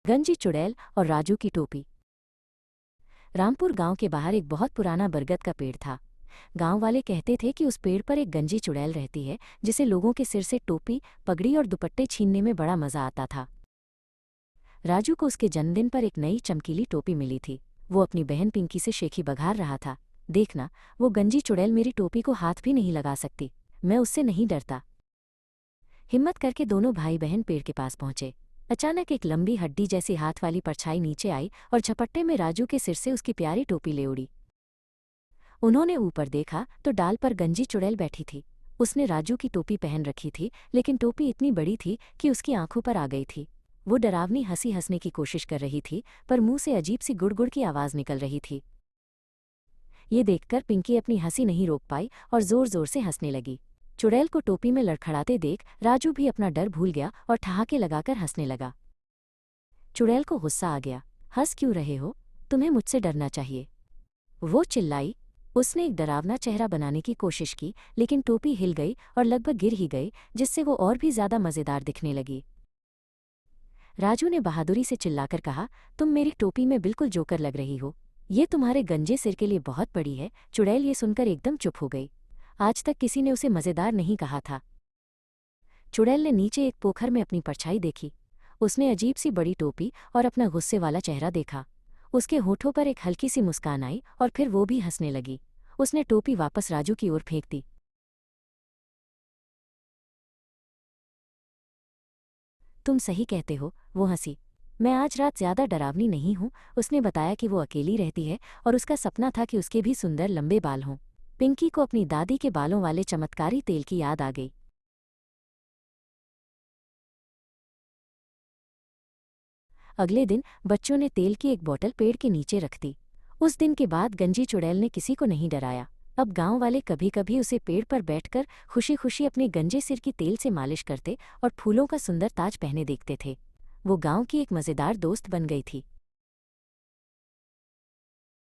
गंजी चुड़ैल और राजू की टोपी। रामपुर गांव के बाहर एक बहुत पुराना बरगद का पेड़ था। गांव वाले कहते थे कि उस पेड़ पर एक गंजी चुड़ैल रहती है जिसे लोगों के सिर से टोपी, पगड़ी और दुपट्टे छीनने में बड़ा मजा आता था। राजू को उसके जन्मदिन पर एक नई चमकीली टोपी मिली थी। वो अपनी बहन पिंकी से शेखी बघार रहा था, देखना, वो गंजी चुड़ैल मेरी टोपी को हाथ भी नहीं लगा सकती, मैं उससे नहीं डरता। हिम्मत करके दोनों भाई बहन पेड़ के पास पहुंचे। अचानक एक लंबी हड्डी जैसी हाथ वाली परछाई नीचे आई और झपट्टे में राजू के सिर से उसकी प्यारी टोपी ले उड़ी। उन्होंने ऊपर देखा तो डाल पर गंजी चुड़ैल बैठी थी। उसने राजू की टोपी पहन रखी थी, लेकिन टोपी इतनी बड़ी थी कि उसकी आंखों पर आ गई थी। वो डरावनी हंसी हंसने की कोशिश कर रही थी, पर मुंह से अजीब सी गुड़गुड़ की आवाज निकल रही थी। ये देखकर पिंकी अपनी हंसी नहीं रोक पाई और जोर जोर से हंसने लगी। चुड़ैल को टोपी में लड़खड़ाते देख राजू भी अपना डर भूल गया और ठहाके लगाकर हंसने लगा। चुड़ैल को गुस्सा आ गया। हंस क्यों रहे हो? तुम्हें मुझसे डरना चाहिए, वो चिल्लाई। उसने एक डरावना चेहरा बनाने की कोशिश की, लेकिन टोपी हिल गई और लगभग गिर ही गई, जिससे वो और भी ज्यादा मजेदार दिखने लगी। राजू ने बहादुरी से चिल्लाकर कहा, तुम मेरी टोपी में बिल्कुल जोकर लग रही हो। ये तुम्हारे गंजे सिर के लिए बहुत बड़ी है। चुड़ैल ये सुनकर एकदम चुप हो गई। आज तक किसी ने उसे मजेदार नहीं कहा था। चुड़ैल ने नीचे एक पोखर में अपनी परछाई देखी। उसने अजीब सी बड़ी टोपी और अपना गुस्से वाला चेहरा देखा। उसके होठों पर एक हल्की सी मुस्कान आई और फिर वो भी हंसने लगी। उसने टोपी वापस राजू की ओर फेंक दी। तुम सही कहते हो, वो हंसी। मैं आज रात ज्यादा डरावनी नहीं हूँ। उसने बताया कि वो अकेली रहती है और उसका सपना था कि उसके भी सुंदर लंबे बाल हों। पिंकी को अपनी दादी के बालों वाले चमत्कारी तेल की याद आ गई। अगले दिन बच्चों ने तेल की एक बोतल पेड़ के नीचे रख दी। उस दिन के बाद गंजी चुड़ैल ने किसी को नहीं डराया। अब गांव वाले कभी कभी उसे पेड़ पर बैठकर खुशी खुशी अपने गंजे सिर की तेल से मालिश करते और फूलों का सुंदर ताज पहने देखते थे। वो गांव की एक मजेदार दोस्त बन गई थी।